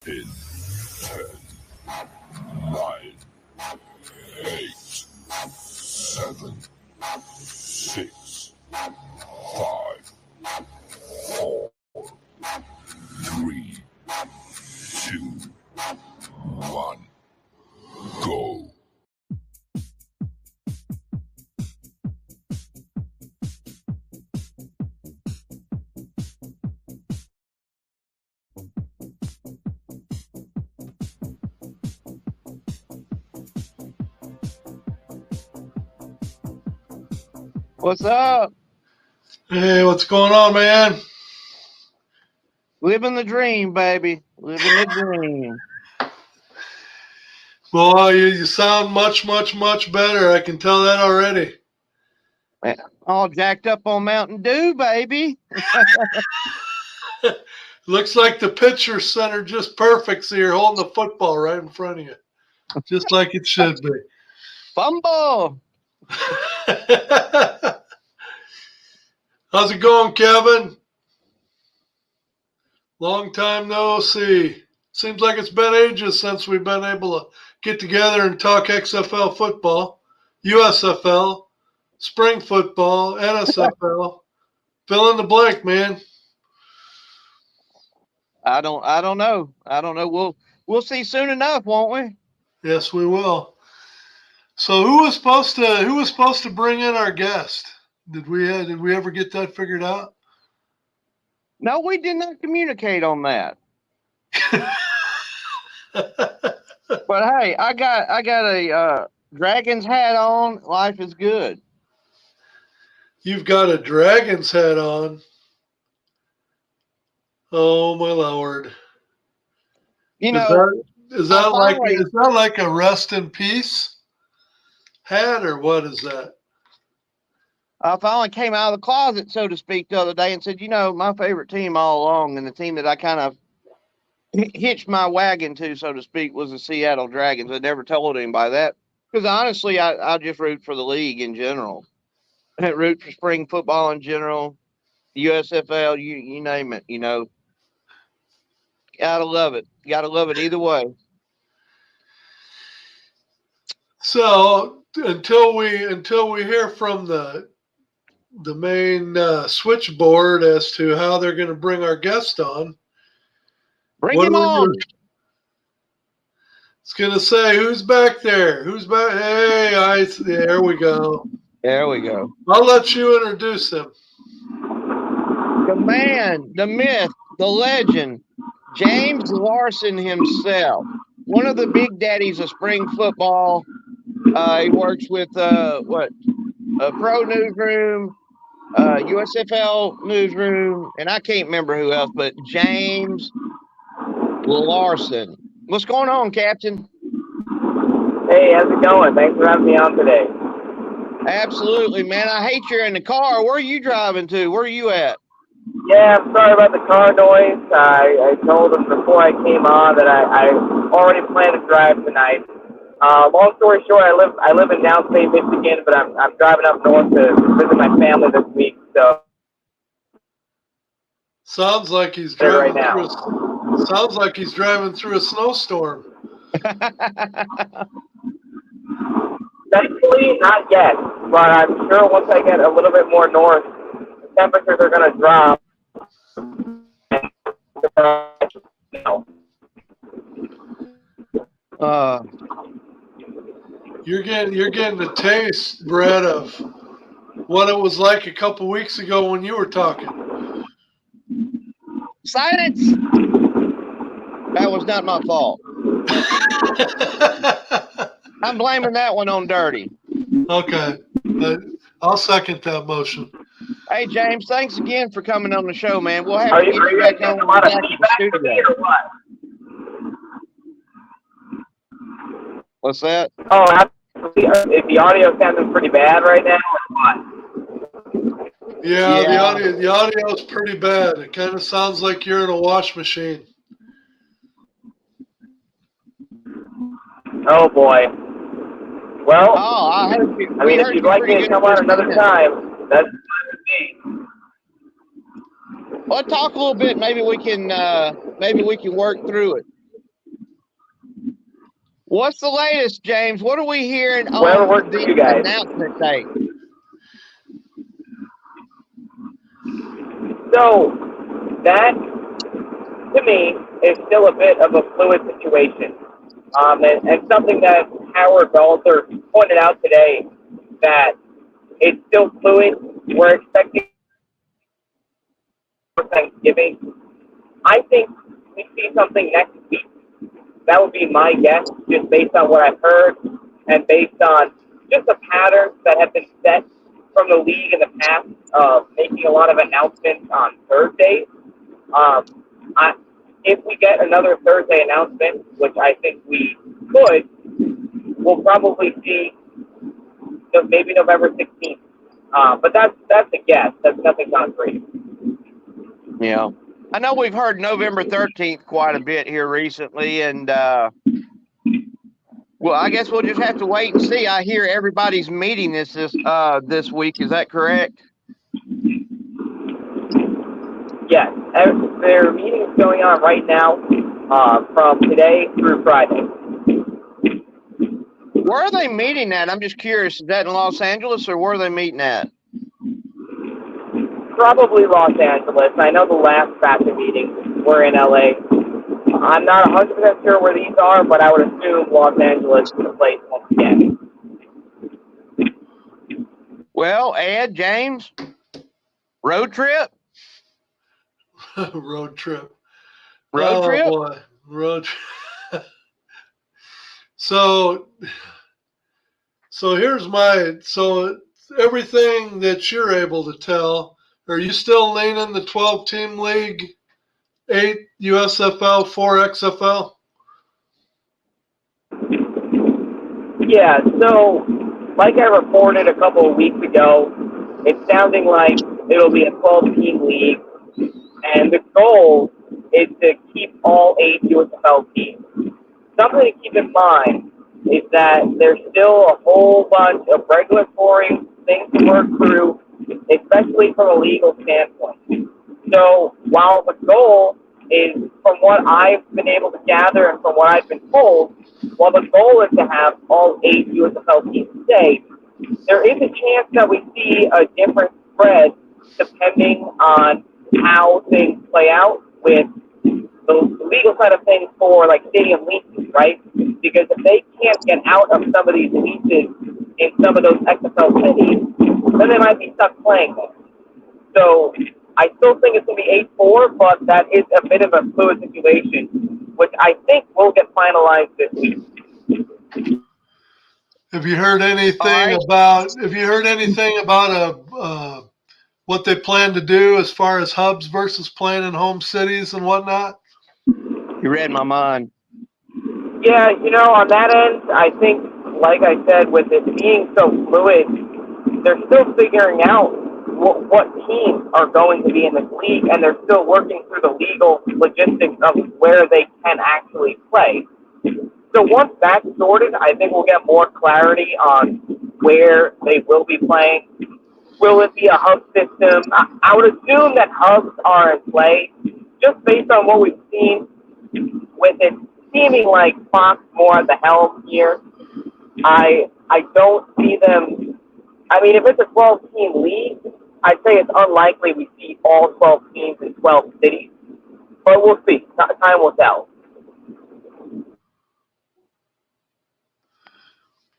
In 10, 9, 8, 7, 6, 5, 4, 3, 2, 1, go. What's up? Hey, what's going on, man? Living the dream, baby. Living the dream. Boy, you sound much better. I can tell that already. Man, all jacked up on Mountain Dew, baby. Looks like the pitcher center just perfect, so you're holding the football right in front of you, just like it should be. Fumble. How's it going, Kevin? Long time no see. Seems like it's been ages since we've been able to get together and talk XFL football, USFL, spring football, NSFL. Fill in the blank, man. I don't know. I don't know. We'll see soon enough, won't we? Yes, we will. So who was supposed to bring in our guest? Did we ever get that figured out? No, we did not communicate on that. But hey, I got a Dragon's hat on. Life is good. You've got a Dragon's hat on. Oh my lord! You Is know, that like a rest in peace hat or what is that? I finally came out of the closet, so to speak, the other day and said, my favorite team all along, and the team that I kind of hitched my wagon to, so to speak, was the Seattle Dragons. I never told anybody that because honestly, I just root for the league in general. I root for spring football in general, USFL, you name it. Gotta love it. Gotta love it either way. So until we hear from the main switchboard as to how they're going to bring our guest on. Bring him on. It's going to say, who's back there? Who's back? Hey, there we go. There we go. I'll let you introduce him. The man, the myth, the legend, James Larson himself. One of the big daddies of spring football. He works with Pro Newsroom, USFL Newsroom, and I can't remember who else, but James Larson. What's going on, Captain? Hey, how's it going? Thanks for having me on today. Absolutely, man. I hate you're in the car. Where are you driving to? Where are you at? Yeah, I'm sorry about the car noise. I told them before I came on that I already planned to drive tonight. Long story short, I live in downstate Michigan, but I'm driving up north to visit my family this week. So sounds like he's driving through a snowstorm. Thankfully, not yet, but I'm sure once I get a little bit more north, the temperatures are going to drop. You're getting a taste, Brett, of what it was like a couple weeks ago when you were talking. Silence! That was not my fault. I'm blaming that one on Dirty. Okay. I'll second that motion. Hey, James, thanks again for coming on the show, man. We'll have to get you back on the studio. What's that? Oh, absolutely. If the audio sounds pretty bad right now, or what? Yeah, the audio is pretty bad. It kind of sounds like you're in a wash machine. Oh boy. Well, if you'd like me to come on another time, that's fine with me. Well, talk a little bit. Maybe we can work through it. What's the latest, James? What are we hearing Whatever on works for the you guys. announcement date? So that, to me, is still a bit of a fluid situation. And something that Howard Balzer pointed out today, that it's still fluid. We're expecting Thanksgiving. I think we see something next week. That would be my guess, just based on what I've heard and based on just the patterns that have been set from the league in the past of making a lot of announcements on Thursdays. If we get another Thursday announcement, which I think we could, we'll probably see maybe November 16th. But that's a guess. That's nothing concrete. Yeah. I know we've heard November 13th quite a bit here recently, and well, I guess we'll just have to wait and see. I hear everybody's meeting this week. Is that correct? Yes. There are meetings going on right now from today through Friday. Where are they meeting at? I'm just curious. Is that in Los Angeles, or where are they meeting at? Probably Los Angeles. I know the last batch of meetings were in LA. I'm not 100% sure where these are, but I would assume Los Angeles is the place once again. Well, Ed, James, road trip? Road trip. Road trip? Oh, boy. Road trip. So here's so everything that you're able to tell, are you still leaning the 12-team league, 8 USFL, 4 XFL? Yeah, so like I reported a couple of weeks ago, it's sounding like it'll be a 12-team league, and the goal is to keep all 8 USFL teams. Something to keep in mind is that there's still a whole bunch of regulatory things to work through, especially from a legal standpoint. So while the goal is, from what I've been able to gather and from what I've been told, while the goal is to have all 8 USFL teams stay, there is a chance that we see a different spread depending on how things play out with the legal side of things for like stadium leases, right? Because if they can't get out of some of these leases in some of those XFL cities, then they might be stuck playing there. So I still think it's going to be 8-4, but that is a bit of a fluid situation, which I think will get finalized this week. Have you heard anything about what they plan to do as far as hubs versus playing in home cities and whatnot? You read my mind. Yeah, on that end, I think, like I said, with it being so fluid, they're still figuring out what teams are going to be in this league, and they're still working through the legal logistics of where they can actually play. So once that's sorted, I think we'll get more clarity on where they will be playing. Will it be a hub system? I would assume that hubs are in play, just based on what we've seen with it seeming like Fox more at the helm here. I don't see them. I mean, if it's a 12-team league, I'd say it's unlikely we see all 12 teams in 12 cities. But we'll see. Time will tell.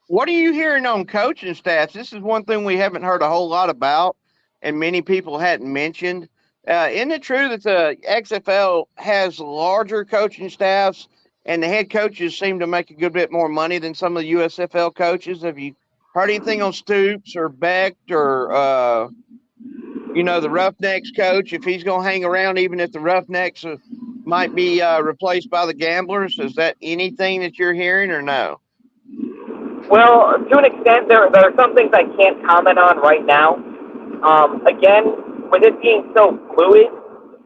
What are you hearing on coaching staffs? This is one thing we haven't heard a whole lot about, and many people hadn't mentioned. Isn't it true that the XFL has larger coaching staffs, and the head coaches seem to make a good bit more money than some of the USFL coaches? Have you heard anything on Stoops or Becht or, the Roughnecks coach, if he's going to hang around, even if the Roughnecks might be replaced by the Gamblers? Is that anything that you're hearing or no? Well, to an extent, there are some things I can't comment on right now. Again, with it being so fluid,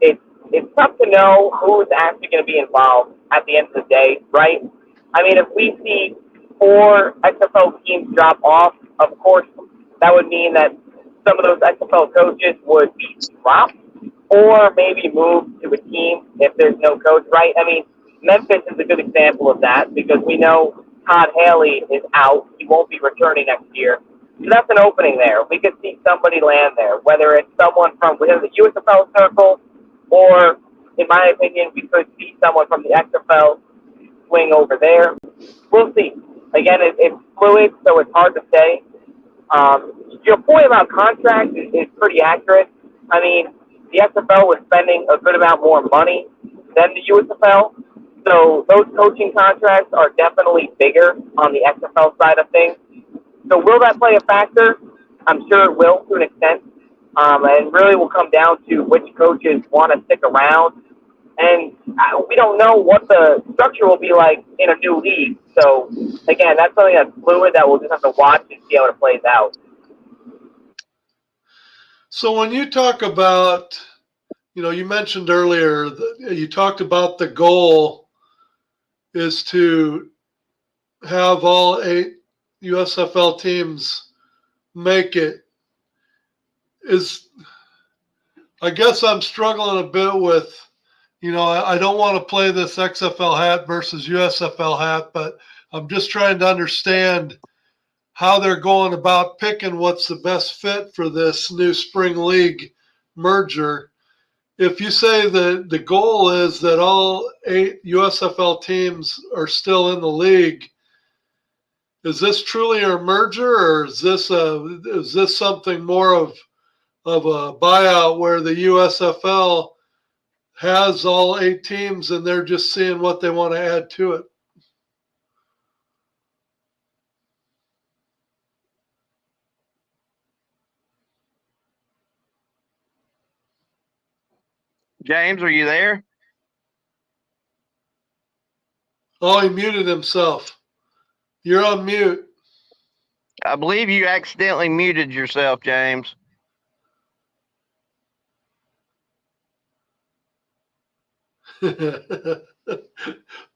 it's tough to know who's actually going to be involved at the end of the day, right? I mean, if we see 4 XFL teams drop off, of course, that would mean that some of those XFL coaches would be dropped or maybe moved to a team if there's no coach, right? I mean, Memphis is a good example of that because we know Todd Haley is out. He won't be returning next year. So that's an opening there. We could see somebody land there, whether it's someone from within the USFL circle or, in my opinion, we could see someone from the XFL swing over there. We'll see. Again, it's fluid, so it's hard to say. Your point about contracts is pretty accurate. I mean, the XFL was spending a good amount more money than the USFL, so those coaching contracts are definitely bigger on the XFL side of things. So will that play a factor? I'm sure it will to an extent, and really will come down to which coaches want to stick around. And we don't know what the structure will be like in a new league. So, again, that's something that's fluid that we'll just have to watch and see how it plays out. So when you talk about, you mentioned earlier, you talked about the goal is to have all 8 USFL teams make it. I guess I'm struggling a bit with, I don't want to play this XFL hat versus USFL hat, but I'm just trying to understand how they're going about picking what's the best fit for this new spring league merger. If you say that the goal is that all 8 USFL teams are still in the league, is this truly a merger, or is this something more of a buyout where the USFL has all 8 teams and they're just seeing what they want to add to it? James, are you there? Oh, he muted himself. You're on mute. I believe you accidentally muted yourself, James. maybe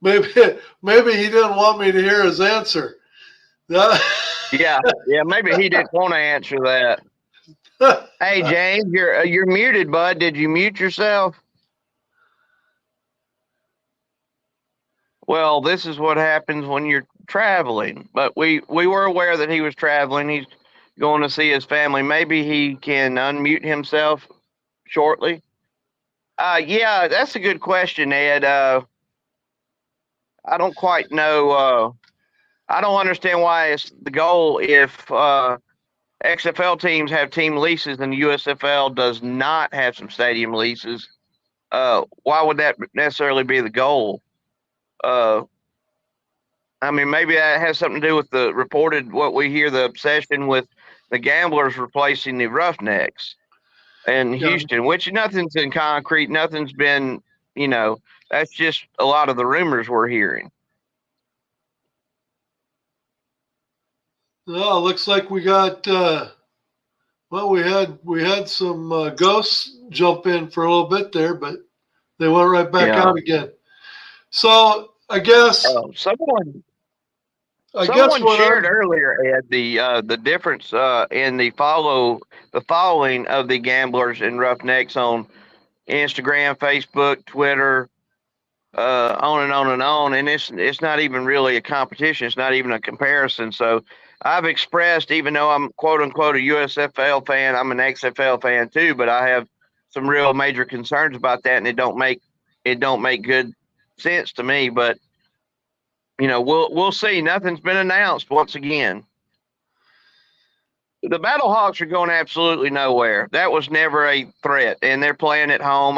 he didn't want me to hear his answer. Yeah, maybe he didn't want to answer that. Hey, James, you're muted, bud. Did you mute yourself? Well, this is what happens when you're traveling. But we were aware that he was traveling. He's going to see his family. Maybe he can unmute himself shortly. Yeah, that's a good question, Ed. I don't quite know. I don't understand why it's the goal if XFL teams have team leases and the USFL does not have some stadium leases. Why would that necessarily be the goal? I mean, maybe that has something to do with the reported, what we hear, the obsession with the Gamblers replacing the Roughnecks in Houston, which nothing's in concrete. Nothing's been, that's just a lot of the rumors we're hearing. Well, looks like we got, we had some ghosts jump in for a little bit there, but they went right back out again. So I guess someone shared earlier, Ed, the difference in the following of the Gamblers and Roughnecks on Instagram, Facebook, Twitter, on and on and on. And it's not even really a competition. It's not even a comparison. So I've expressed, even though I'm quote unquote a USFL fan, I'm an XFL fan too, but I have some real major concerns about that, and it don't make good sense to me. But we'll see. Nothing's been announced once again. The Battlehawks are going absolutely nowhere. That was never a threat, and they're playing at home.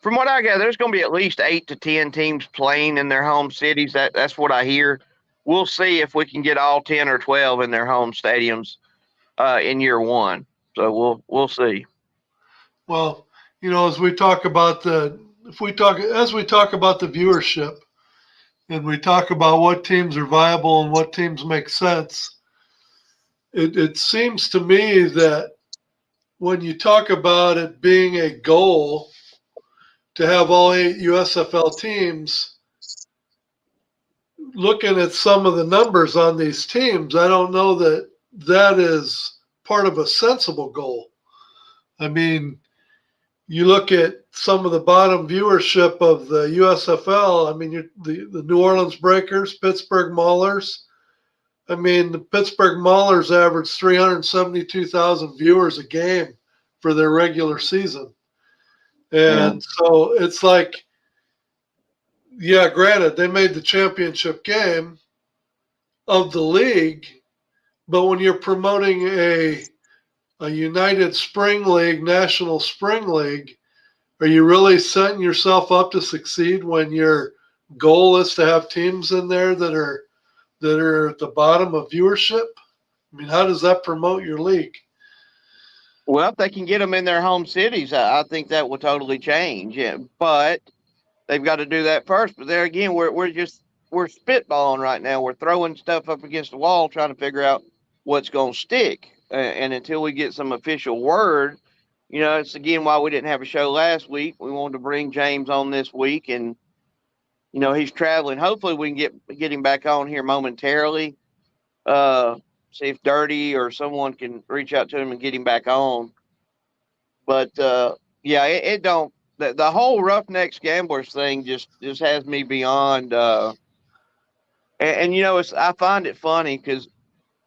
From what I gather, there's going to be at least 8 to 10 teams playing in their home cities. That's what I hear. We'll see if we can get all 10 or 12 in their home stadiums in year one. So we'll see. Well, as we talk about the viewership, and we talk about what teams are viable and what teams make sense, it seems to me that when you talk about it being a goal to have all 8 USFL teams, looking at some of the numbers on these teams, I don't know that is part of a sensible goal. I mean, you look at some of the bottom viewership of the USFL. I mean, the New Orleans Breakers, Pittsburgh Maulers, I mean, the Pittsburgh Maulers averaged 372,000 viewers a game for their regular season. And so it's like, yeah, granted, they made the championship game of the league, but when you're promoting a United Spring League, National Spring League, are you really setting yourself up to succeed when your goal is to have teams in there that are at the bottom of viewership? I mean, how does that promote your league? Well, if they can get them in their home cities, I think that will totally change. Yeah, but they've got to do that first. But there again, we're spitballing right now. We're throwing stuff up against the wall, trying to figure out what's going to stick. And until we get some official word, it's again why we didn't have a show last week. We wanted to bring James on this week, and he's traveling. Hopefully, we can get him back on here momentarily. See if Dirty or someone can reach out to him and get him back on. But yeah, it don't. The whole Roughnecks Gamblers thing just has me beyond. And I find it funny because,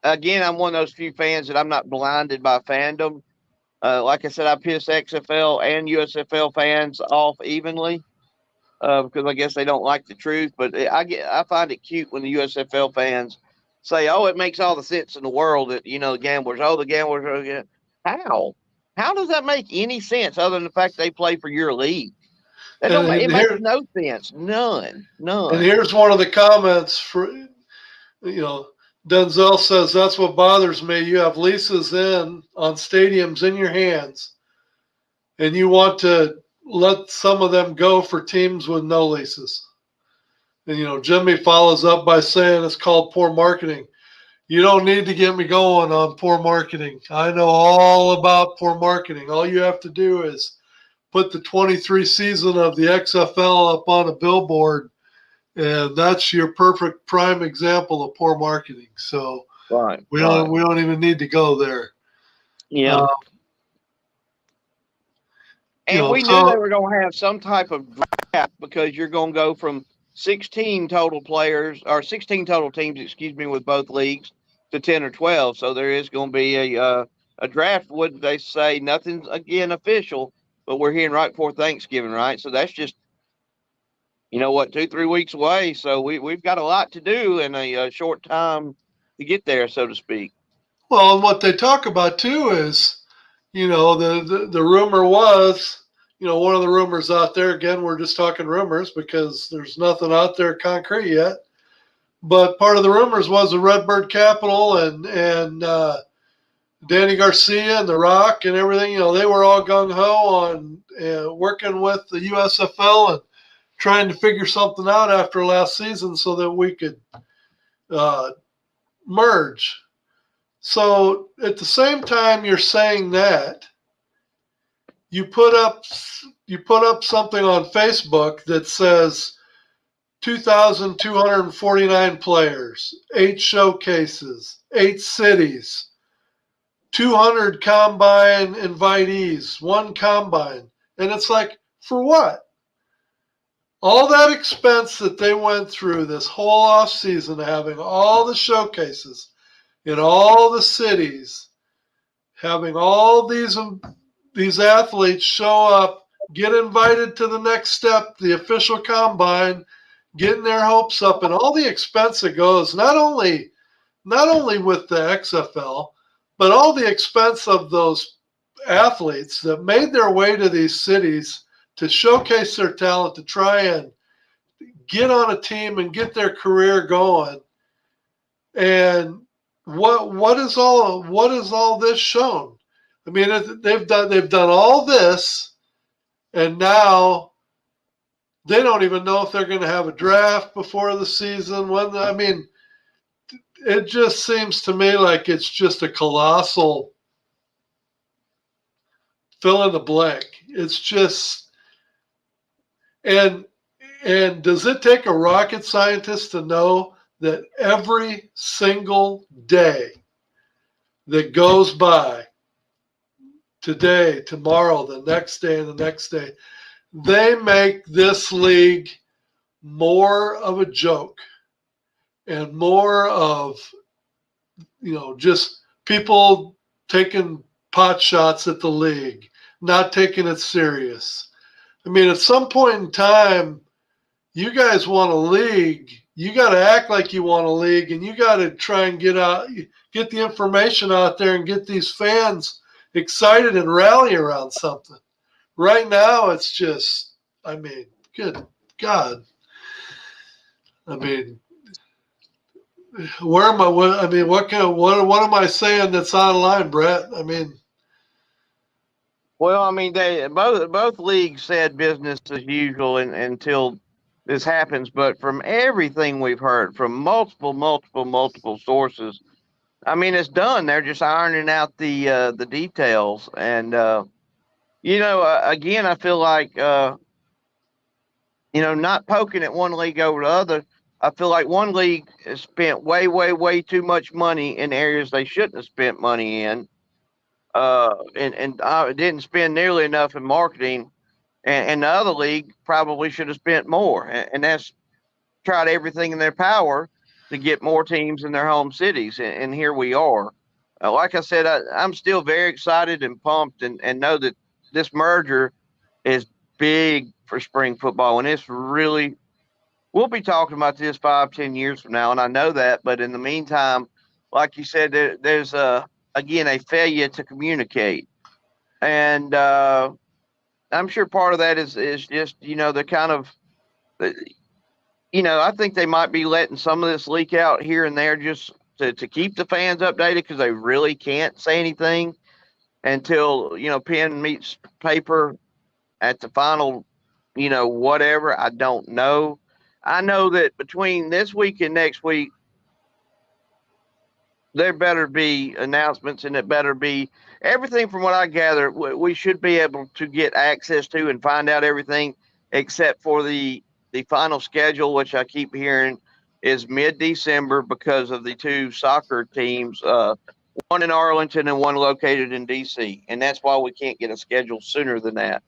again, I'm one of those few fans that I'm not blinded by fandom. Like I said, I piss XFL and USFL fans off evenly because I guess they don't like the truth. But I find it cute when the USFL fans say, "Oh, it makes all the sense in the world that the gamblers. Oh, the gamblers are how does that make any sense other than the fact they play for your league? It makes no sense. None. And here's one of the comments for Denzel says, that's what bothers me. You have leases on stadiums in your hands, and you want to let some of them go for teams with no leases. And, Jimmy follows up by saying it's called poor marketing. You don't need to get me going on poor marketing. I know all about poor marketing. All you have to do is put the 23 season of the XFL up on a billboard, and that's your perfect prime example of poor marketing. So we don't even need to go there. Yeah. And we knew they were going to have some type of draft because you're going to go from 16 total players or 16 total teams, with both leagues to 10 or 12. So there is going to be a draft. Wouldn't they say nothing's again official, but we're hearing right before Thanksgiving, right? So that's just, 2-3 weeks away. So we've got a lot to do in a short time to get there, so to speak. Well, and what they talk about too is, the rumor was, one of the rumors out there, again, we're just talking rumors because there's nothing out there concrete yet. But part of the rumors was the Redbird Capital and Danny Garcia and The Rock and everything, they were all gung-ho on working with the USFL and trying to figure something out after last season so that we could merge. So at the same time you're saying that, you put up something on Facebook that says 2,249 players, 8 showcases, 8 cities, 200 combine invitees, 1 combine. And it's like, for what? All that expense that they went through this whole off season, having all the showcases in all the cities, having all these athletes show up, get invited to the next step, the official combine, getting their hopes up, and all the expense that goes, not only with the XFL, but all the expense of those athletes that made their way to these cities to showcase their talent, to try and get on a team and get their career going. And what is all this shown? I mean, they've done all this, and now they don't even know if they're going to have a draft before the season. It just seems to me like it's just a colossal fill in the blank. It's just, and does it take a rocket scientist to know that every single day that goes by, today, tomorrow, the next day, and the next day, they make this league more of a joke and more of just people taking pot shots at the league, not taking it serious. I mean, at some point in time, you guys want a league. You got to act like you want a league, and you got to try and get the information out there and get these fans excited and rally around something. Right now, it's just, I mean, good God. I mean, where am I? What am I saying that's out of line, Brett? I mean, Well, I mean, they both leagues said business as usual until this happens. But from everything we've heard from multiple sources, I mean, it's done. They're just ironing out the details, and again, I feel like not poking at one league over the other. I feel like one league has spent way too much money in areas they shouldn't have spent money in. And didn't spend nearly enough in marketing, and the other league probably should have spent more, and that's tried everything in their power to get more teams in their home cities, and here we are. Like I said, I'm still very excited and pumped, and know that this merger is big for spring football, and it's really, we'll be talking about this 5-10 years from now, and I know that, but in the meantime, like you said, there's again, a failure to communicate. And I'm sure part of that is just, the kind of, I think they might be letting some of this leak out here and there just to keep the fans updated, because they really can't say anything until, pen meets paper at the final, whatever. I don't know. I know that between this week and next week, there better be announcements, and it better be everything. From what I gather, we should be able to get access to and find out everything, except for the final schedule, which I keep hearing is mid-December because of the two soccer teams, one in Arlington and one located in DC. And that's why we can't get a schedule sooner than that.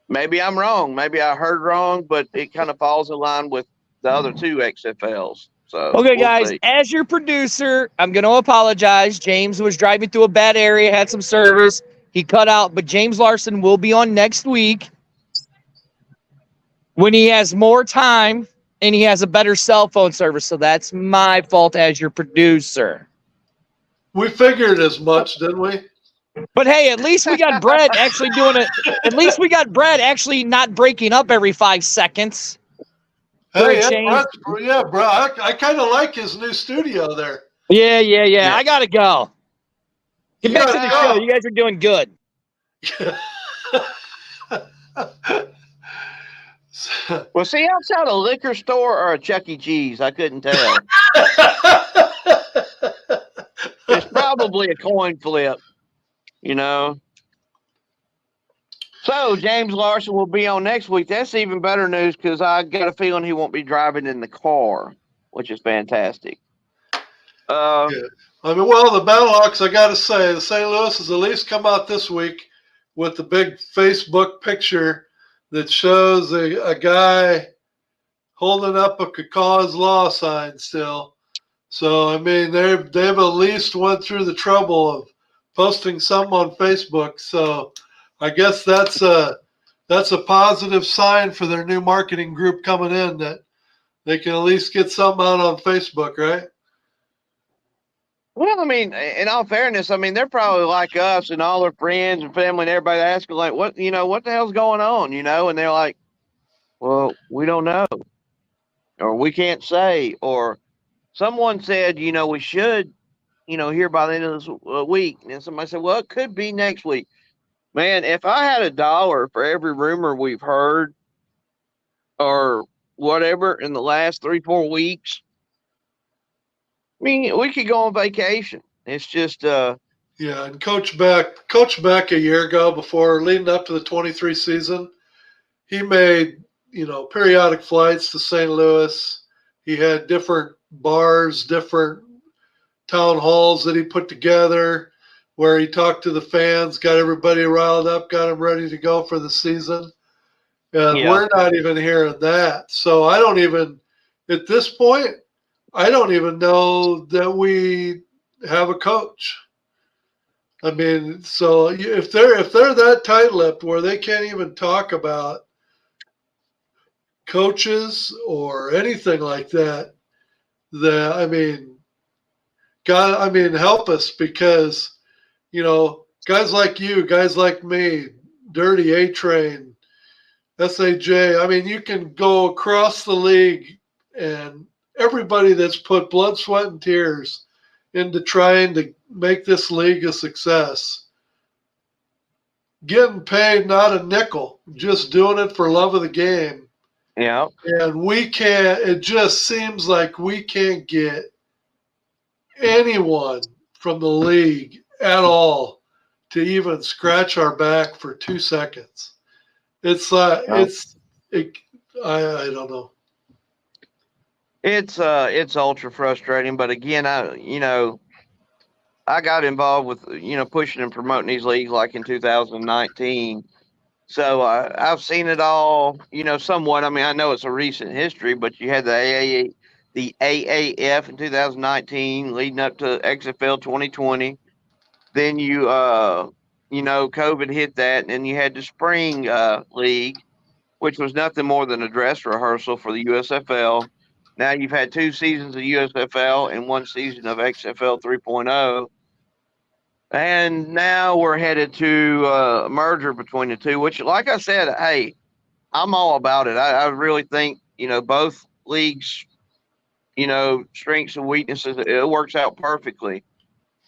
Maybe I'm wrong. Maybe I heard wrong, but it kind of falls in line with the other two XFLs. So okay, guys, as your producer, I'm going to apologize. James was driving through a bad area, had some service. He cut out, but James Larson will be on next week when he has more time and he has a better cell phone service. So that's my fault as your producer. We figured as much, didn't we? But hey, at least we got Brett actually doing it. At least we got Brett actually not breaking up every 5 seconds. Hey, bro. I kind of like his new studio there. Yeah. I gotta go. Get back to the show. You guys are doing good. Well, see, outside a liquor store or a Chuck E. Cheese, I couldn't tell. It's probably a coin flip, So James Larson will be on next week. That's even better news, because I got a feeling he won't be driving in the car, which is fantastic. Yeah. I mean, well, the Battlehawks, I got to say, the St. Louis has at least come out this week with the big Facebook picture that shows a guy holding up a Cause Law sign still. So, I mean, they've at least went through the trouble of posting something on Facebook. So, I guess that's a positive sign for their new marketing group coming in, that they can at least get something out on Facebook, right? Well, I mean, in all fairness, I mean, they're probably like us and all their friends and family and everybody asking, like, what the hell's going on, and they're like, well, we don't know, or we can't say, or someone said, we should, hear by the end of this week. And somebody said, well, it could be next week. Man, if I had $1 for every rumor we've heard or whatever in the last 3-4 weeks, I mean, we could go on vacation. It's just yeah, and Coach Beck a year ago, before leading up to the 23 season, he made, periodic flights to St. Louis. He had different bars, different town halls that he put together where he talked to the fans, got everybody riled up, got them ready to go for the season. And we're not even hearing that. So at this point, I don't even know that we have a coach. I mean, so if they're that tight-lipped where they can't even talk about coaches or anything like that, I mean, God, I mean, help us, because, guys like you, guys like me, Dirty A-Train, SAJ, I mean, you can go across the league, and everybody that's put blood, sweat, and tears into trying to make this league a success, getting paid not a nickel, just doing it for love of the game. Yeah. And we can't, it just seems like we can't get anyone from the league at all to even scratch our back for 2 seconds. It's I don't know. It's ultra frustrating, but again, I got involved with, pushing and promoting these leagues like in 2019. So I've seen it all, somewhat. I mean, I know it's a recent history, but you had the AAF in 2019 leading up to XFL 2020. Then COVID hit that, and then you had the spring league, which was nothing more than a dress rehearsal for the USFL. Now you've had 2 seasons of USFL and 1 season of XFL 3.0. And now we're headed to a merger between the two, which, like I said, hey, I'm all about it. I really think, both leagues, strengths and weaknesses, it works out perfectly.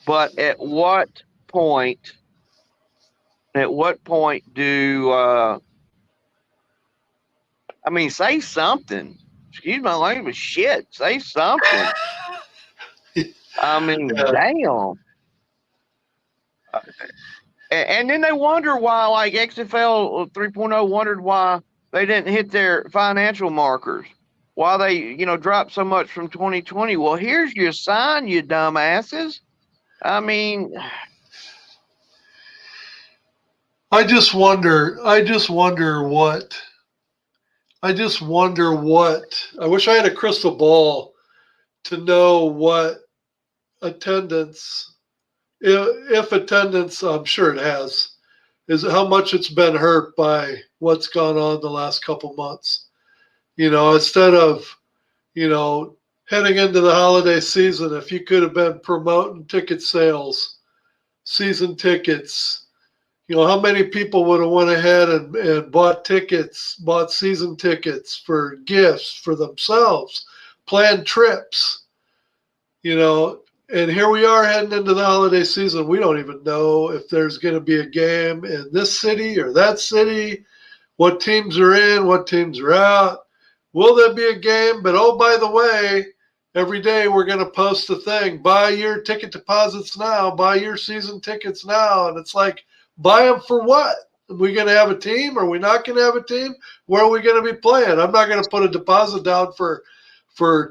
But at what point do, say something. Excuse my language, shit, say something. I mean, damn. And then they wonder why, like XFL 3.0 wondered why they didn't hit their financial markers, why they, dropped so much from 2020. Well, here's your sign, you dumbasses. I mean, I just wonder what. I wish I had a crystal ball to know what attendance, if attendance, I'm sure it has, is how much it's been hurt by what's gone on the last couple months. Instead of, heading into the holiday season, if you could have been promoting ticket sales, season tickets, how many people would have went ahead and bought season tickets for gifts for themselves, planned trips, and here we are heading into the holiday season. We don't even know if there's going to be a game in this city or that city, what teams are in, what teams are out. Will there be a game? But, oh, by the way, every day we're going to post a thing, buy your ticket deposits now, buy your season tickets now. And it's like, buy them for what? Are we going to have a team? Are we not going to have a team? Where are we going to be playing? I'm not going to put a deposit down for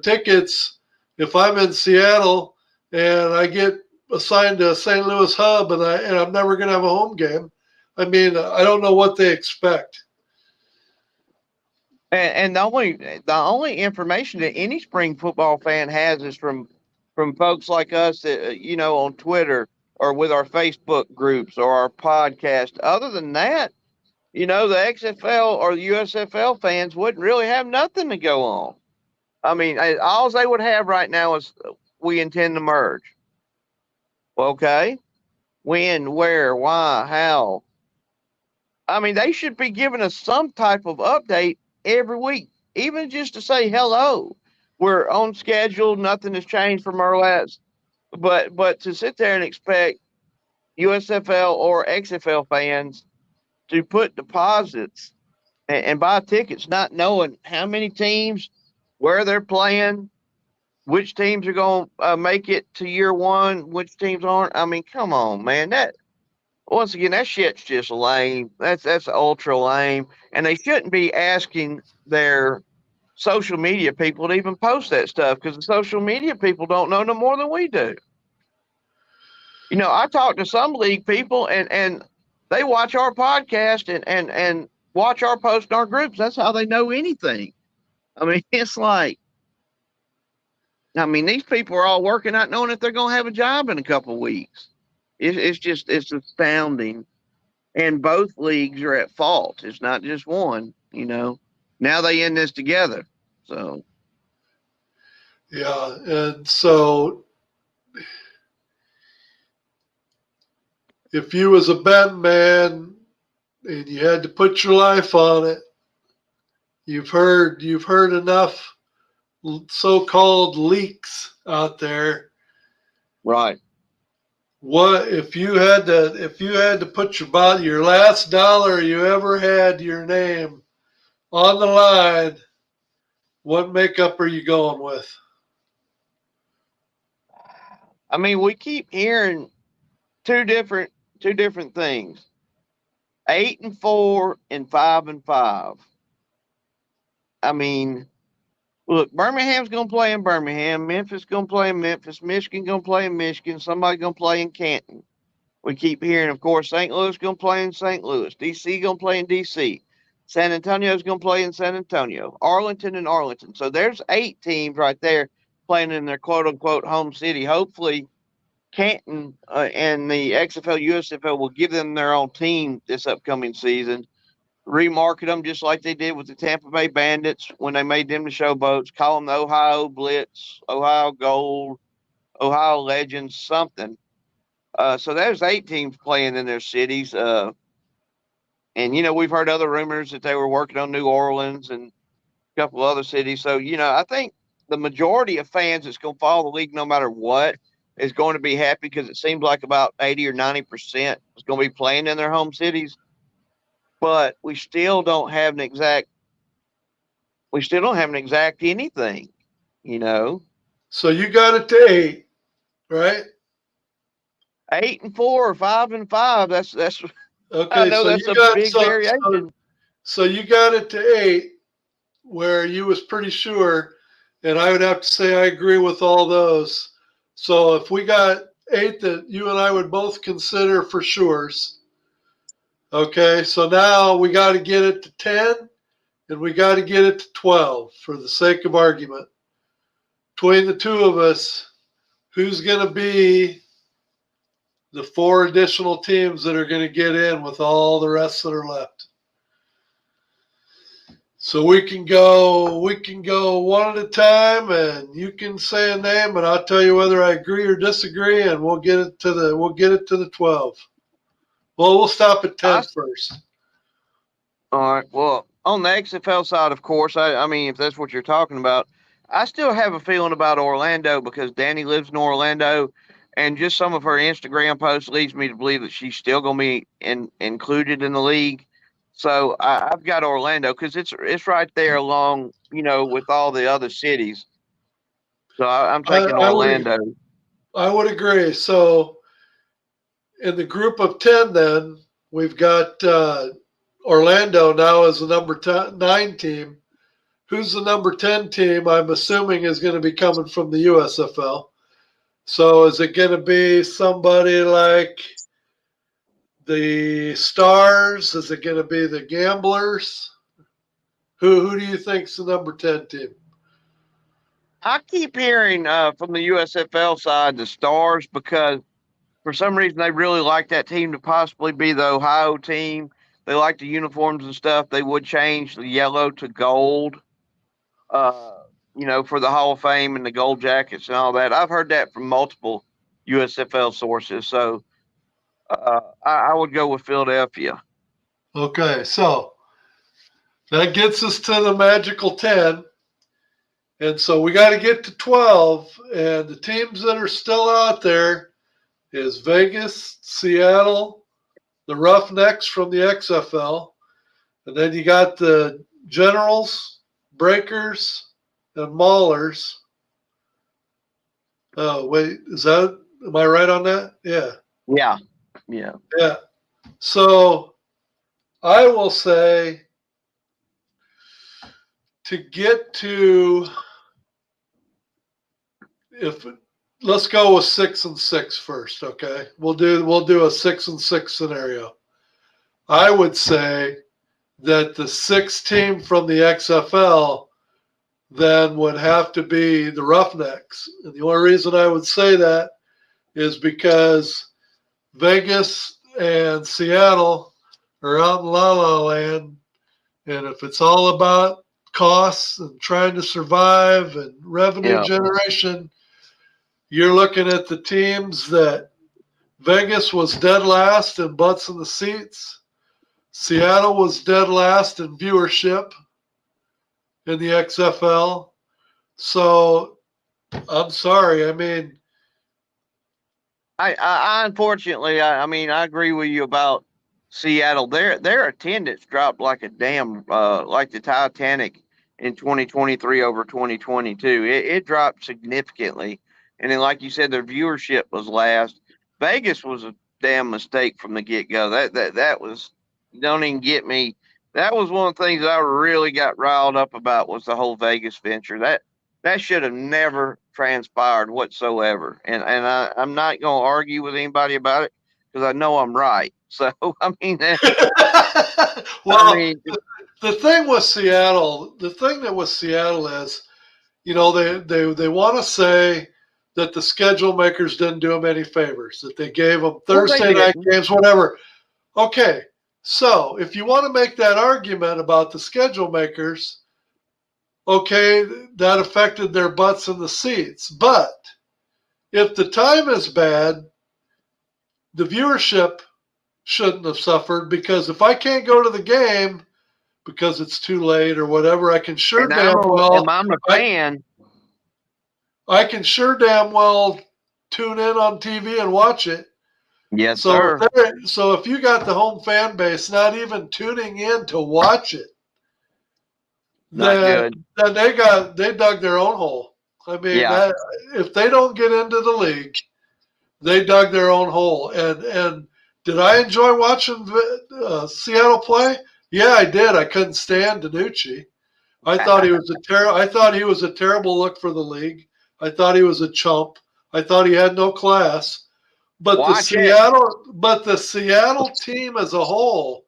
tickets if I'm in Seattle and I get assigned to St. Louis Hub and I'm never going to have a home game. I mean, I don't know what they expect. And the only information that any spring football fan has is from folks like us that, on Twitter or with our Facebook groups or our podcast. Other than that, the XFL or the USFL fans wouldn't really have nothing to go on. I mean, all they would have right now is we intend to merge. Okay. When, where, why, how? I mean, they should be giving us some type of update every week, even just to say hello. We're on schedule. Nothing has changed from our last. But to sit there and expect USFL or XFL fans to put deposits and buy tickets, not knowing how many teams, where they're playing, which teams are going to make it to year one, which teams aren't. I mean, come on, man. Once again, that shit's just lame. That's ultra lame. And they shouldn't be asking their social media people to even post that stuff, because the social media people don't know no more than we do. I talk to some league people and they watch our podcast and watch our post in our groups. That's how they know anything. I mean, it's like, I mean, these people are all working out knowing if they're going to have a job in a couple of weeks. It's astounding. And both leagues are at fault. It's not just one, you know. Now they end this together. So, yeah. And so if you was a betting man and you had to put your life on it, you've heard enough so-called leaks out there. right. What if you had to put your last dollar you ever had your name on the line, what makeup are you going with? I mean, we keep hearing two different things. 8-4 and 5-5. I mean, look, Birmingham's going to play in Birmingham. Memphis going to play in Memphis. Michigan going to play in Michigan. Somebody going to play in Canton. We keep hearing, of course, St. Louis going to play in St. Louis. D.C. going to play in D.C. San Antonio's going to play in San Antonio. Arlington and Arlington. So there's 8 teams right there playing in their quote-unquote home city. Hopefully, Canton and the XFL, USFL will give them their own team this upcoming season. Remarket them just like they did with the Tampa Bay Bandits when they made them the Showboats. Call them the Ohio Blitz, Ohio Gold, Ohio Legends, something. So there's 8 teams playing in their cities. And, you know, we've heard other rumors that they were working on New Orleans and a couple other cities. So, you know, I think the majority of fans that's going to follow the league no matter what is going to be happy because it seems like about 80 or 90% is going to be playing in their home cities. But we still don't have an exact anything, you know. So you got it to 8, right? 8-4 or 5-5. That's Okay. I know So that's you a got big variation. So you got it to 8, where you was pretty sure, and I would have to say I agree with all those. So if we got 8 that you and I would both consider for sures. Okay, so now we got to get it to 10 and we got to get it to 12 for the sake of argument. Between the two of us, who's going to be the 4 additional teams that are going to get in with all the rest that are left? So we can go one at a time, and you can say a name, and I'll tell you whether I agree or disagree, and we'll get it to the 12. Well, we'll stop at 10 first. All right. Well, on the XFL side, of course, I mean, if that's what you're talking about, I still have a feeling about Orlando because Danny lives in Orlando, and just some of her Instagram posts leads me to believe that she's still going to be included in the league. So I've got Orlando because it's right there along, you know, with all the other cities. So I'm taking Orlando. I would agree. So in the group of 10, then we've got Orlando now as the number 9 team. Who's the number 10 team? I'm assuming is going to be coming from the USFL. So is it going to be somebody like the Stars? Is it going to be the Gamblers? Who do you think's the number 10 team? I keep hearing from the USFL side the Stars because for some reason they really like that team to possibly be the Ohio team. They like the uniforms and stuff. They would change the yellow to gold, you know, for the Hall of Fame and the gold jackets and all that. I've heard that from multiple USFL sources. So I would go with Philadelphia. Okay, so that gets us to the magical 10. And so we got to get to 12. And the teams that are still out there is Vegas, Seattle, the Roughnecks from the XFL. And then you got the Generals, Breakers, and Maulers. Oh, wait, am I right on that? Yeah. Yeah. So I will say to get to, let's go with 6 and 6 first, okay? We'll do a 6 and 6 scenario. I would say that the 6th team from the XFL then would have to be the Roughnecks. And the only reason I would say that is because Vegas and Seattle are out in La La Land. And if it's all about costs and trying to survive and revenue generation, you're looking at the teams that Vegas was dead last in butts in the seats. Seattle was dead last in viewership in the XFL. So I'm sorry. I mean, I unfortunately, I mean, I agree with you about Seattle. Their attendance dropped like a damn, like the Titanic in 2023 over 2022. It dropped significantly, and then, like you said, their viewership was last. Vegas was a damn mistake from the get go. That was, don't even get me. That was one of the things that I really got riled up about, was the whole Vegas venture. That should have never transpired whatsoever. And I'm not going to argue with anybody about it, because I know I'm right. So, I mean, well, I mean, the thing with Seattle is, you know, they want to say that the schedule makers didn't do them any favors, that they gave them Thursday night games, whatever. Okay, so if you want to make that argument about the schedule makers, okay, that affected their butts in the seats. But if the time is bad, the viewership shouldn't have suffered, because if I can't go to the game because it's too late or whatever, I can sure damn well. I'm a fan. I can sure damn well tune in on TV and watch it. Yes, sir. So if you got the home fan base not even tuning in to watch it, then they dug their own hole. I mean, if they don't get into the league, they dug their own hole. And did I enjoy watching Seattle play? Yeah, I did. I couldn't stand Danucci. I thought he was a terrible look for the league. I thought he was a chump. I thought he had no class. But the Seattle team as a whole,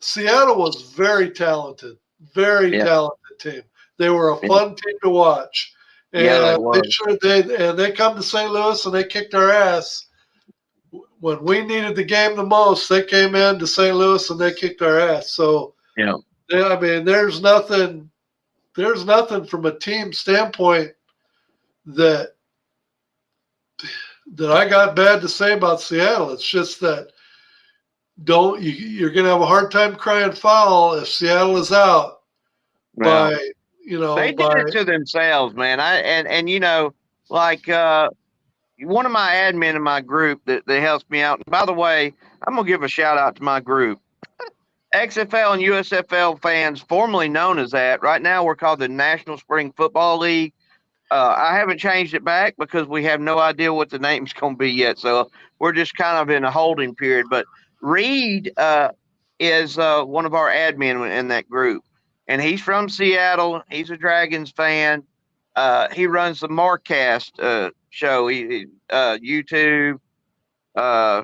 Seattle was very talented, talented team. They were a fun team to watch. And they come to St. Louis and they kicked our ass. When we needed the game the most, they came in to St. Louis and they kicked our ass. So, I mean, there's nothing from a team standpoint that I got bad to say about Seattle. It's just that you're going to have a hard time crying foul if Seattle is out by, you know. They did it to themselves, man. And you know, like one of my admin in my group that helps me out. And by the way, I'm going to give a shout out to my group. XFL and USFL fans, formerly known as that. Right now we're called the National Spring Football League. I haven't changed it back because we have no idea what the name's going to be yet. So we're just kind of in a holding period. But Reed is one of our admin in that group. And he's from Seattle. He's a Dragons fan. He runs the Marcast show, YouTube,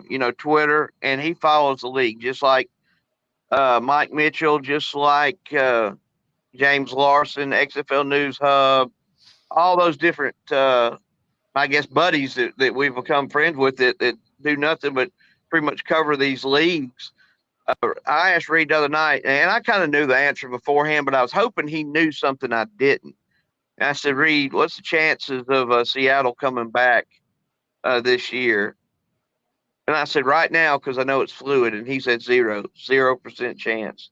you know, Twitter, and he follows the league just like Mike Mitchell, just like James Larson, XFL News Hub, all those different, I guess, buddies that we've become friends with that do nothing but pretty much cover these leagues. I asked Reed the other night, and I kind of knew the answer beforehand, but I was hoping he knew something I didn't. And I said, Reed, what's the chances of Seattle coming back this year? And I said, right now, because I know it's fluid. And he said 0% chance.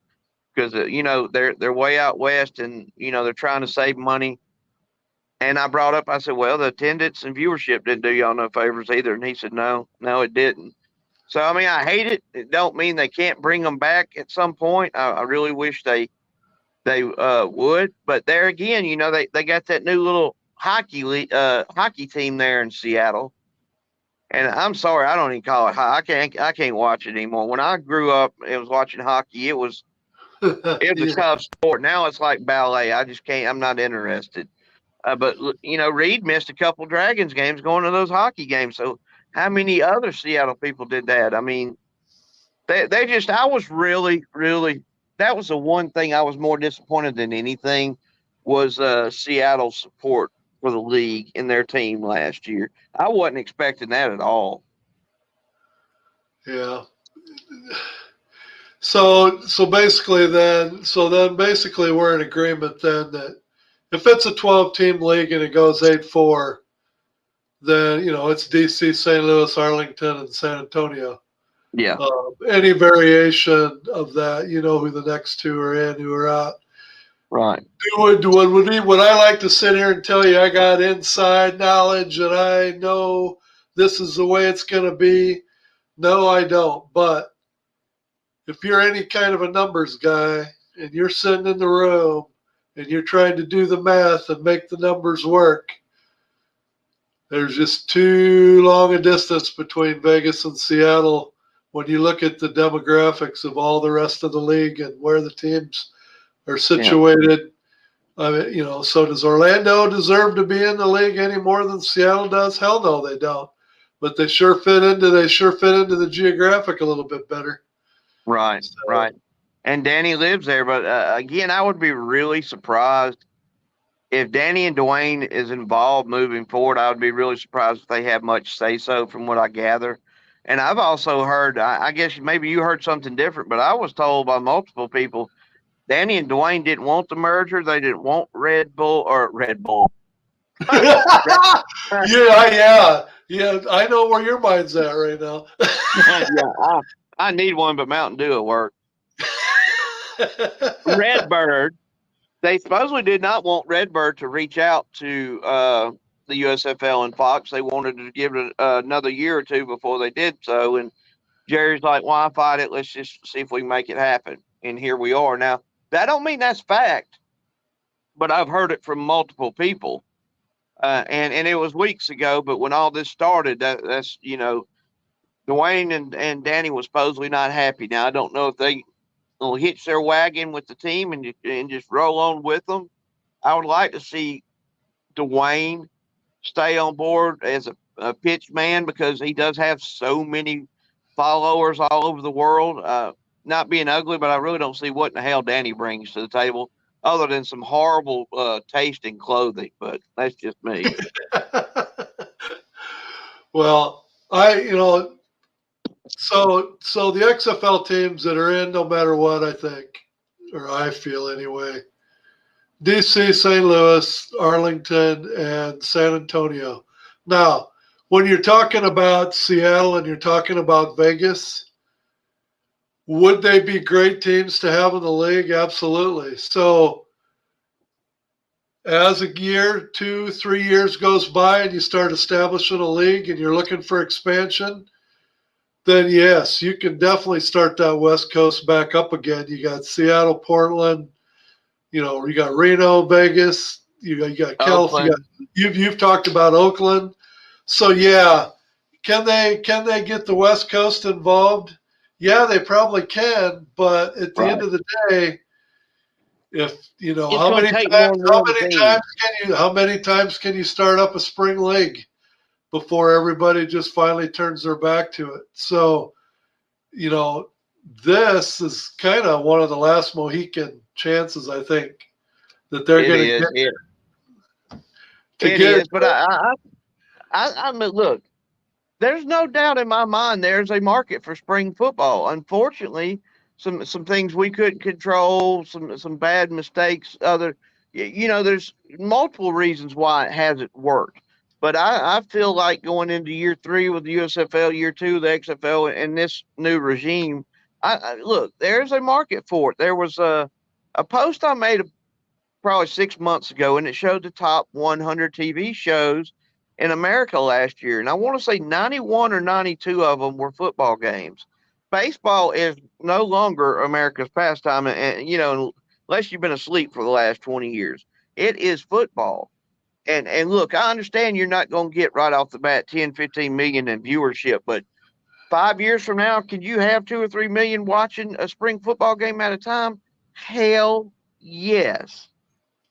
Because, you know, they're way out west and, you know, they're trying to save money. And I brought up, I said, well, the attendance and viewership didn't do y'all no favors either. And he said, no, it didn't. So, I mean, I hate it. It don't mean they can't bring them back at some point. I really wish they would. But there again, you know, they got that new little hockey team there in Seattle. And I'm sorry, I don't even call it. I can't watch it anymore. When I grew up and was watching hockey, it was a tough sport. Now it's like ballet. I just can't. I'm not interested. But you know, Reed missed a couple Dragons games going to those hockey games. So how many other Seattle people did that? I mean, they just. I was really, really. That was the one thing I was more disappointed than anything was Seattle's support for the league and their team last year. I wasn't expecting that at all. Yeah. So basically basically we're in agreement then that if it's a 12-team league and it goes 8-4, then it's DC, St. Louis, Arlington, and San Antonio. Yeah. Any variation of that, who the next two are in, who are out. Right. Would I like to sit here and tell you I got inside knowledge and I know this is the way it's going to be? No, I don't. But if you're any kind of a numbers guy and you're sitting in the room and you're trying to do the math and make the numbers work, there's just too long a distance between Vegas and Seattle when you look at the demographics of all the rest of the league and where the teams are situated. Yeah. I mean, so does Orlando deserve to be in the league any more than Seattle does? Hell no, they don't. But they sure fit into the geographic a little bit better. Right, so. Right. And Danny lives there, but again, I would be really surprised if Danny and Dwayne is involved moving forward. I would be really surprised if they have much say-so from what I gather. And I've also heard, I guess maybe you heard something different, but I was told by multiple people, Danny and Dwayne didn't want the merger. They didn't want Red Bull. Yeah. I know where your mind's at right now. Yeah, I need one, but Mountain Dew will work. Redbird. They supposedly did not want Redbird to reach out to the USFL and Fox. They wanted to give it another year or two before they did so. And Jerry's like, why fight it? Let's just see if we can make it happen. And here we are. Now, that don't mean that's fact, but I've heard it from multiple people. And it was weeks ago, but when all this started, that's Dwayne and Danny was supposedly not happy. Now, I don't know if they will hitch their wagon with the team and just roll on with them. I would like to see Dwayne stay on board as a pitch man because he does have so many followers all over the world. Not being ugly, but I really don't see what in the hell Danny brings to the table other than some horrible tasting clothing. But that's just me. Well, so the XFL teams that are in, no matter what, I think, or I feel anyway, DC, St. Louis, Arlington, and San Antonio. Now, when you're talking about Seattle and you're talking about Vegas, would they be great teams to have in the league? Absolutely. So as a year, 2, 3 years goes by and you start establishing a league and you're looking for expansion, then yes, you can definitely start that West Coast back up again. You got Seattle, Portland, you got Reno, Vegas, you got California. You've talked about Oakland. So yeah, can they get the West Coast involved? Yeah, they probably can, but at the end of the day, if how many times can you start up a spring league before everybody just finally turns their back to it? So, this is kind of one of the last Mohican chances, I think, that they're going to get. It is, but I mean, look, there's no doubt in my mind there's a market for spring football. Unfortunately, some things we couldn't control, some bad mistakes, there's multiple reasons why it hasn't worked. But I feel like going into year 3 with the USFL, year 2 the XFL, and this new regime, look, there's a market for it. There was a post I made probably 6 months ago, and it showed the top 100 TV shows in America last year. And I want to say 91 or 92 of them were football games. Baseball is no longer America's pastime, and unless you've been asleep for the last 20 years. It is football. And look, I understand you're not going to get right off the bat 10, 15 million in viewership, but 5 years from now, can you have 2 or 3 million watching a spring football game at a time? Hell yes.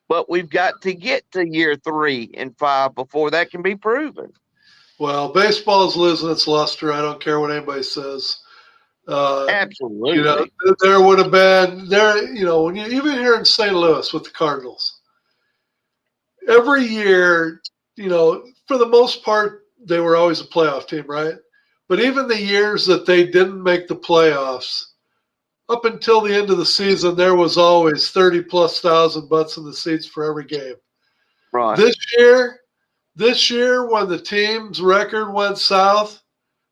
But we've got to get to year 3 and 5 before that can be proven. Well, baseball is losing its luster. I don't care what anybody says. Absolutely. There would have been when even here in St. Louis with the Cardinals, every year, for the most part, they were always a playoff team, right? But even the years that they didn't make the playoffs, up until the end of the season, there was always 30+ thousand butts in the seats for every game. Right. This year, when the team's record went south,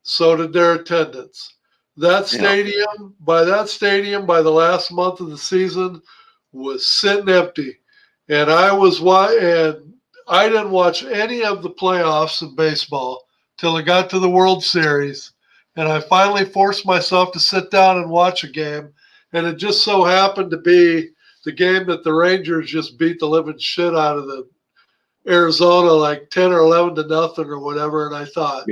so did their attendance. By the last month of the season, was sitting empty. And I didn't watch any of the playoffs in baseball till I got to the World Series. And I finally forced myself to sit down and watch a game. And it just so happened to be the game that the Rangers just beat the living shit out of the Arizona, like 10 or 11-0 or whatever. And I thought,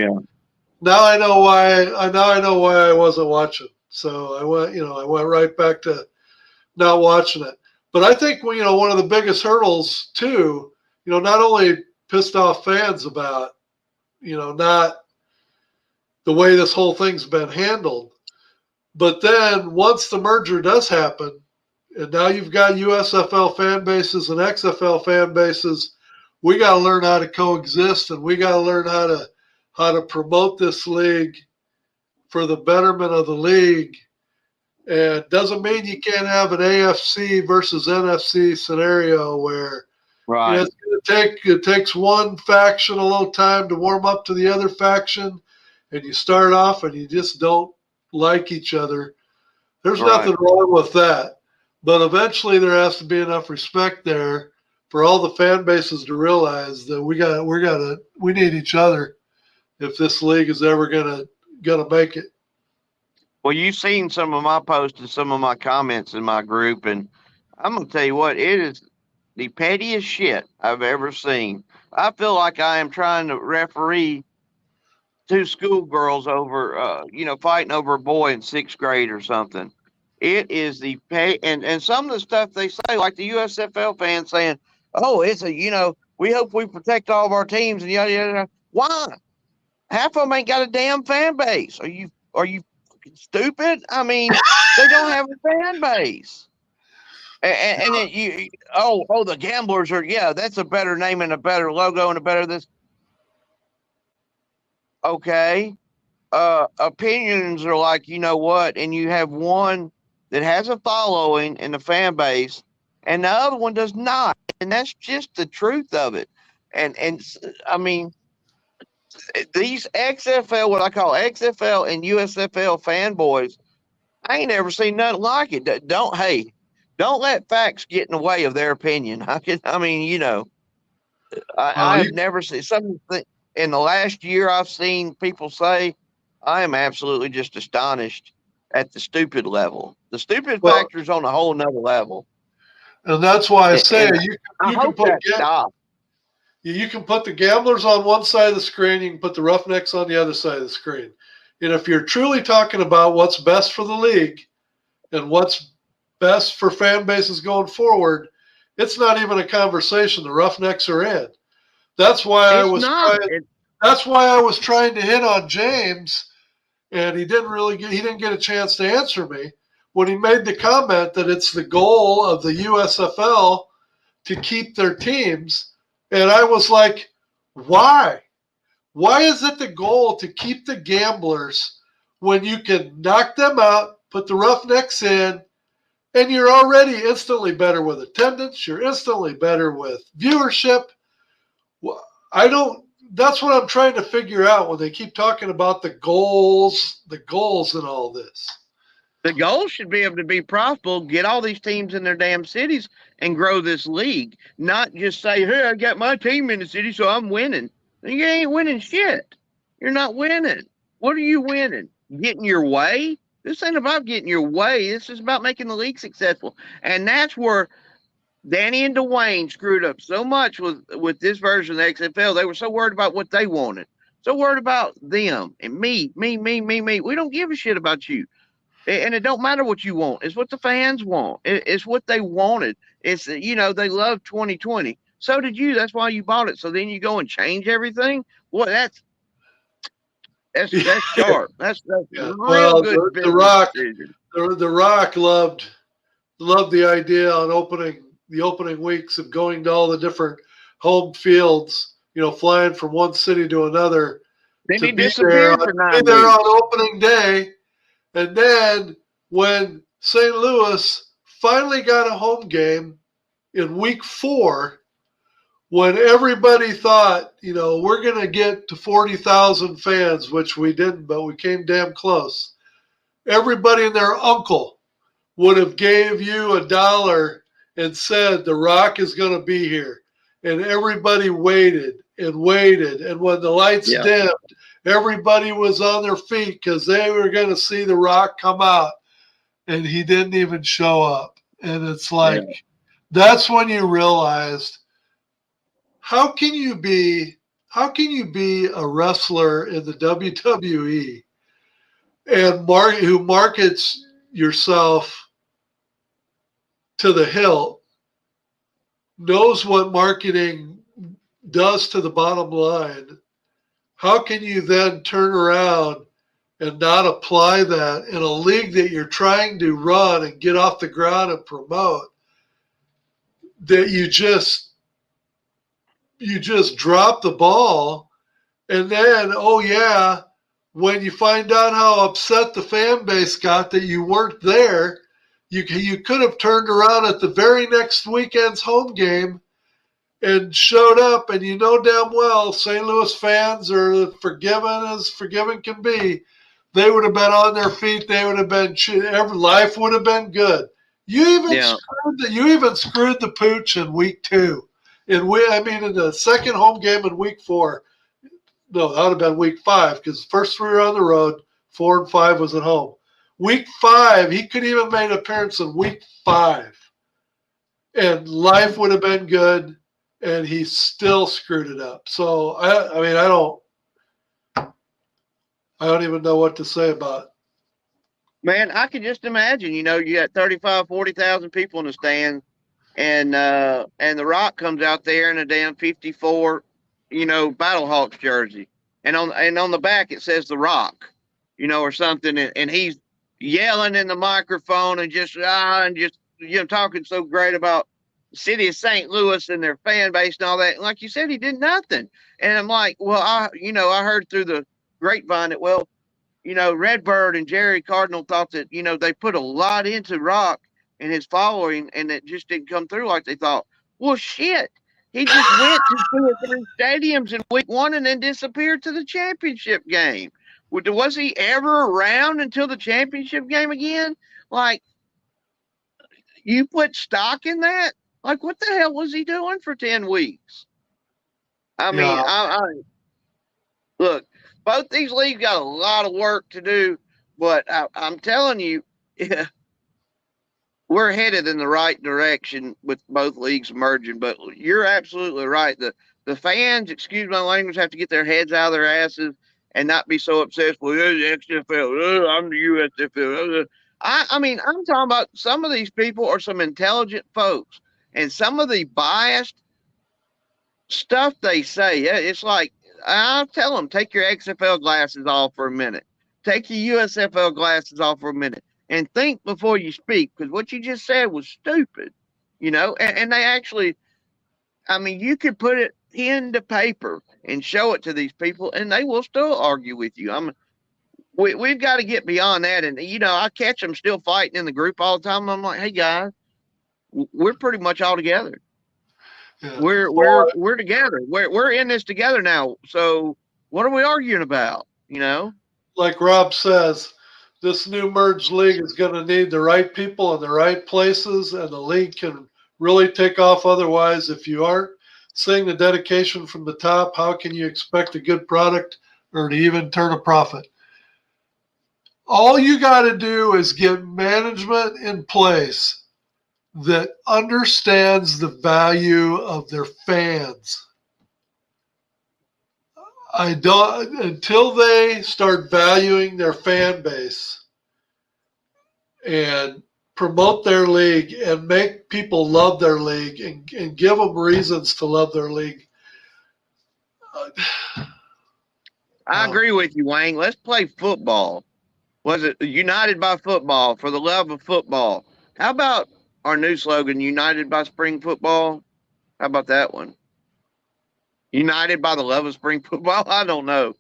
now I know why I wasn't watching. So I went right back to not watching it. But I think, one of the biggest hurdles too, not only pissed off fans about, not the way this whole thing's been handled, but then once the merger does happen, and now you've got USFL fan bases and XFL fan bases, we got to learn how to coexist, and we got to learn how to promote this league for the betterment of the league. And doesn't mean you can't have an AFC versus NFC scenario where it takes one faction a little time to warm up to the other faction, and you start off and you just don't like each other. There's nothing wrong with that. But eventually there has to be enough respect there for all the fan bases to realize that we need each other if this league is ever gonna make it. Well, you've seen some of my posts and some of my comments in my group, and I'm going to tell you what, it is the pettiest shit I've ever seen. I feel like I am trying to referee two schoolgirls over, fighting over a boy in 6th grade or something. It is the pay, and some of the stuff they say, like the USFL fans saying, "Oh, we hope we protect all of our teams," and yada yada yada. Why? Half of them ain't got a damn fan base. Are you stupid? I mean, they don't have a fan base. And then the Gamblers are, that's a better name and a better logo and a better this. Okay. Opinions are like, you know what? And you have one that has a following and a fan base, and the other one does not. And that's just the truth of it. And I mean, these XFL, what I call XFL and USFL fanboys, I ain't ever seen nothing like it. Don't let facts get in the way of their opinion. I've never seen something in the last year I've seen people say. I am absolutely just astonished at the stupid level. The stupid factor is on a whole nother level. And that's why I say you can put the Gamblers on one side of the screen, you can put the Roughnecks on the other side of the screen. And if you're truly talking about what's best for the league and what's best for fan bases going forward, it's not even a conversation. The Roughnecks are in. That's why I was trying to hit on James, and he didn't get a chance to answer me when he made the comment that it's the goal of the USFL to keep their teams. And I was like, why? Why is it the goal to keep the Gamblers when you can knock them out, put the Roughnecks in, and you're already instantly better with attendance, you're instantly better with viewership? That's what I'm trying to figure out when they keep talking about the goals and all this. The goal should be able to be profitable, get all these teams in their damn cities and grow this league, not just say, "Hey, I got my team in the city, so I'm winning." You ain't winning shit. You're not winning. What are you winning? Getting your way? This ain't about getting your way. This is about making the league successful. And that's where Danny and Dwayne screwed up so much with this version of the XFL. They were so worried about what they wanted. So worried about them and me. We don't give a shit about you. And it don't matter what you want. It's what the fans want. It's what they wanted. It's, they love 2020. So did you. That's why you bought it. So then you go and change everything? Well, that's sharp. That's real good. The Rock loved the idea on the opening weeks of going to all the different home fields, flying from one city to another Then to he be disappeared for be 9 there weeks. on opening day. And then when St. Louis finally got a home game in week 4, when everybody thought, we're going to get to 40,000 fans, which we didn't, but we came damn close. Everybody and their uncle would have gave you $1 and said, The Rock is going to be here. And everybody waited and waited. And when the lights dimmed, everybody was on their feet because they were going to see The Rock come out. And he didn't even show up. And it's like, that's when you realized, how can you be a wrestler in the WWE and who markets yourself to the hilt, knows what marketing does to the bottom line? How can you then turn around and not apply that in a league that you're trying to run and get off the ground and promote, that you just drop the ball? And then, when you find out how upset the fan base got that you weren't there, you could have turned around at the very next weekend's home game and showed up, and damn well St. Louis fans are forgiven as forgiven can be. They would have been on their feet. They would have been, life would have been good. You even screwed the pooch in week 2. In the second home game in week 4. No, that would have been week 5 because the first 3 were on the road. 4 and 5 was at home. Week 5, he could even made an appearance in week 5. And life would have been good, and he still screwed it up. So, I don't even know what to say about it. Man, I can just imagine, you got 35, 40,000 people in the stand, and The Rock comes out there in a damn 54, Battlehawks jersey. And on the back it says The Rock, or something, and he's yelling in the microphone and just talking so great about the city of St. Louis and their fan base and all that. And like you said, he did nothing. And I'm like, well, I heard through the grapevine that, Redbird and Jerry Cardinal thought that, they put a lot into Rock and his following, and it just didn't come through like they thought. Well, shit. He just went to 2 or 3 stadiums in week 1 and then disappeared to the championship game. Was he ever around until the championship game again? Like, you put stock in that? Like, what the hell was he doing for 10 weeks? I mean, look, both these leagues got a lot of work to do, but I'm telling you, we're headed in the right direction with both leagues merging. But you're absolutely right. The fans, excuse my language, have to get their heads out of their asses and not be so obsessed with the XFL. I'm the USFL. I'm talking about some of these people are some intelligent folks, and some of the biased stuff they say, it's like, I'll tell them, take your XFL glasses off for a minute. Take your USFL glasses off for a minute and think before you speak, because what you just said was stupid, and they actually, you could put it into paper and show it to these people and they will still argue with you. We've got to get beyond that. And, I catch them still fighting in the group all the time. I'm like, hey guys, we're pretty much all together. Yeah. We're together. We're in this together now. So what are we arguing about? Like Rob says, this new merged league is going to need the right people in the right places, and the league can really take off. Otherwise, if you aren't seeing the dedication from the top, how can you expect a good product or to even turn a profit? All you got to do is get management in place that understands the value of their fans. Until they start valuing their fan base and promote their league and make people love their league and give them reasons to love their league. I agree with you, Wayne. Let's play football. Was it United by Football, for the love of football? How about our new slogan, United by Spring Football? How about that one? United by the love of spring football. I don't know,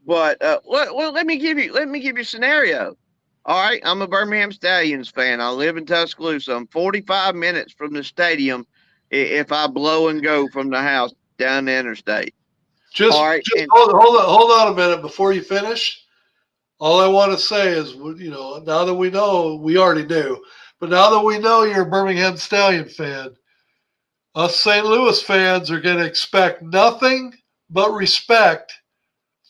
but well, let me give you a scenario. All right, I'm a Birmingham Stallions fan. I live in Tuscaloosa. I'm 45 minutes from the stadium if I blow and go from the house down the interstate. Just and hold on a minute before you finish. All I want to say is, now that we know, we already knew, but now that we know you're a Birmingham Stallion fan, us St. Louis fans are going to expect nothing but respect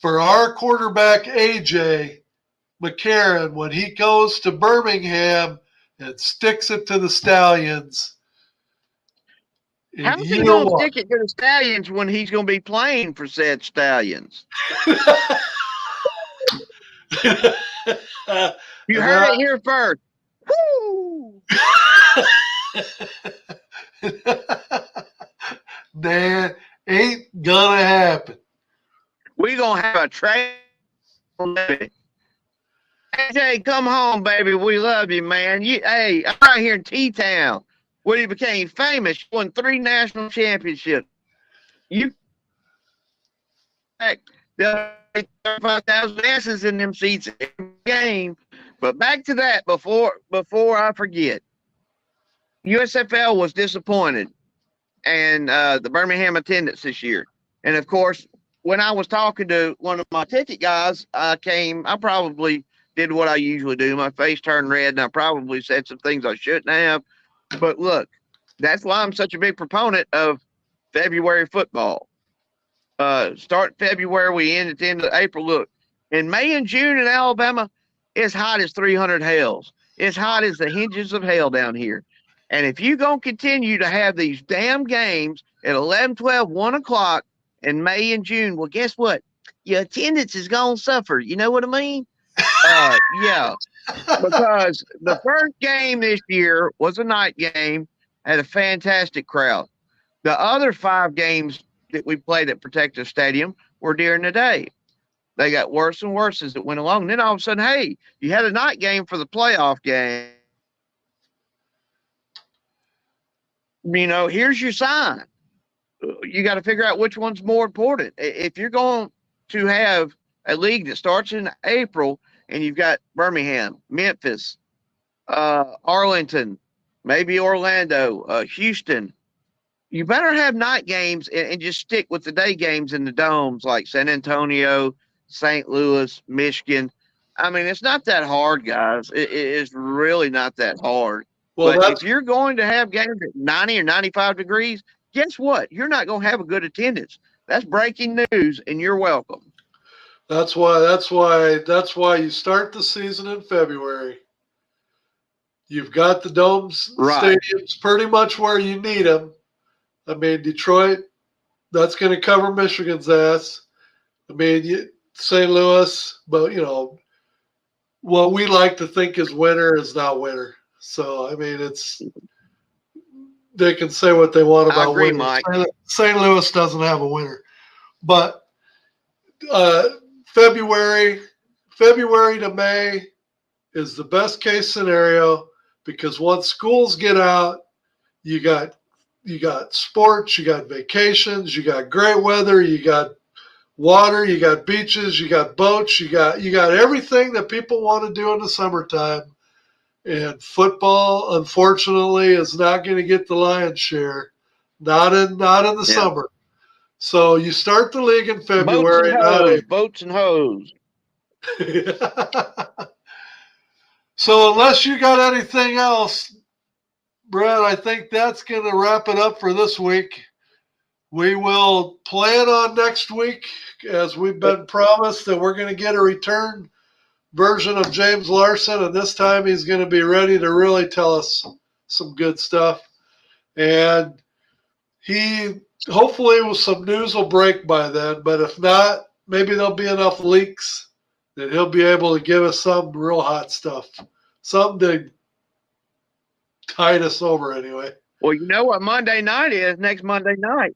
for our quarterback, AJ McCarron, when he goes to Birmingham and sticks it to the Stallions. How's he going to stick it to the Stallions when he's going to be playing for said Stallions? You heard it here first. Woo! That ain't gonna happen. We're gonna have a trade. AJ, come home, baby. We love you, man. Hey, I'm right here in T-Town, where you became famous. You won 3 national championships. You there 35,000 asses in them seats every game. But back to that before I forget. USFL was disappointed and the Birmingham attendance this year. And of course, when I was talking to one of my ticket guys, I probably did what I usually do. My face turned red and I probably said some things I shouldn't have. But look, that's why I'm such a big proponent of February football. Start February, we end at the end of April. Look, in May and June in Alabama, it's hot as 300 hells. It's hot as the hinges of hell down here. And if you're going to continue to have these damn games at 11, 12, 1 o'clock in May and June, well, guess what? Your attendance is going to suffer. You know what I mean? Yeah. Because the first game this year was a night game, had a fantastic crowd. The other 5 games that we played at Protective Stadium were during the day. They got worse and worse as it went along. And then all of a sudden, hey, you had a night game for the playoff game. Here's your sign. You got to figure out which one's more important. If you're going to have a league that starts in April and you've got Birmingham, Memphis, Arlington, maybe Orlando, Houston, you better have night games and just stick with the day games in the domes like San Antonio, St. Louis, Michigan. I mean, it's not that hard, guys. It is really not that hard. Well, but if you're going to have games at 90 or 95 degrees, guess what? You're not going to have a good attendance. That's breaking news, and you're welcome. That's why you start the season in February. You've got the domes, stadiums pretty much where you need them. I mean, Detroit, that's going to cover Michigan's ass. I mean, St. Louis, but, what we like to think is winter is not winter. So, I mean, they can say what they want about winter. Mike. St. Louis doesn't have a winter. But February to May is the best case scenario because once schools get out, you got sports, you got vacations, you got great weather, you got water, you got beaches, you got boats, you got everything that people want to do in the summertime. And football, unfortunately, is not going to get the lion's share, not in the summer. So you start the league in February. Boats and hose. So unless you got anything else, Brad, I think that's going to wrap it up for this week. We will plan on next week, as we've been promised, that we're going to get a return version of James Larson, and this time he's going to be ready to really tell us some good stuff. And hopefully some news will break by then, but if not, maybe there'll be enough leaks that he'll be able to give us some real hot stuff, something to tide us over anyway. Well, you know what Monday night is next Monday night.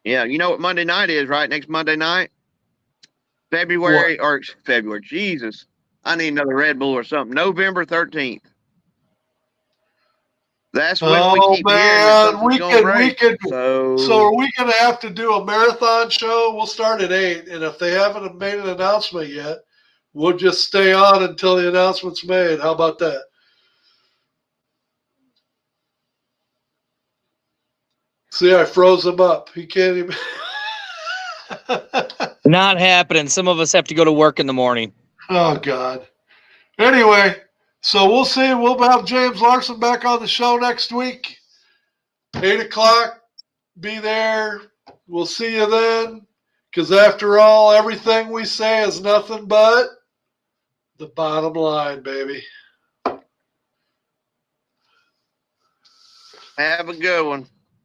Yeah, you know what Monday night is, right? Next Monday night? February. Jesus. I need another Red Bull or something. November 13th. That's when we Oh keep hearing that something's gonna break. So are we going to have to do a marathon show? We'll start at 8, and if they haven't made an announcement yet, we'll just stay on until the announcement's made. How about that? See, I froze him up. He can't even. Not happening. Some of us have to go to work in the morning. Oh, God. Anyway, so we'll see. We'll have James Larson back on the show next week. 8 o'clock. Be there. We'll see you then. Because after all, everything we say is nothing but the bottom line, baby. Have a good one.